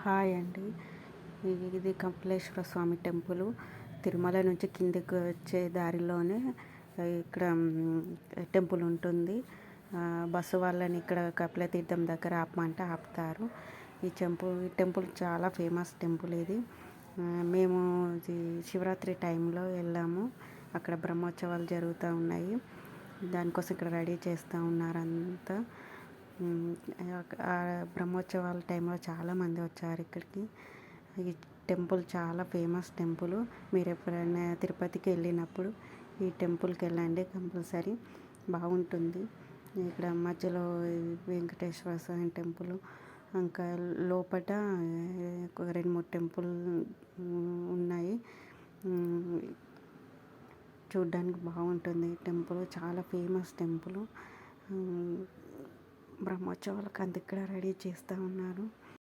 Hi అండి. ఇది కంపిలేశ్వర స్వామి temple. Tirumala నుంచి కిందకి వచ్చే దారిలోనే ఇక్కడ టెంపుల్ ఉంటుంది. బస్సు వాళ్ళని ఇక్కడ కపిలతీర్థం దగ్గర ఆపమంటే ఆపుతారు. ఈ టెంపుల్ చాలా ఫేమస్ టెంపుల్ ఇది. మేము ఇది శివరాత్రి టైంలో వెళ్ళాము. అక్కడ బ్రహ్మోత్సవాలు జరుగుతూ ఉన్నాయి. దానికోసం ఇక్కడ రెడీ చేస్తూ ఉన్నారు అంతా. బ్రహ్మోత్సవాల టైంలో చాలామంది వచ్చారు ఇక్కడికి. ఈ టెంపుల్ చాలా ఫేమస్ టెంపుల్. మీరు ఎప్పుడైనా తిరుపతికి వెళ్ళినప్పుడు ఈ టెంపుల్కి వెళ్ళండి, కంపల్సరీ బాగుంటుంది. ఇక్కడ మధ్యలో వెంకటేశ్వర స్వామి టెంపుల్, ఇంకా లోపట ఒక 2-3 టెంపుల్ ఉన్నాయి. చూడ్డానికి బాగుంటుంది. టెంపుల్ చాలా ఫేమస్ టెంపుల్. బ్రహ్మోత్సవాలకు అంత ఇక్కడ రెడీ చేస్తూ ఉన్నారు.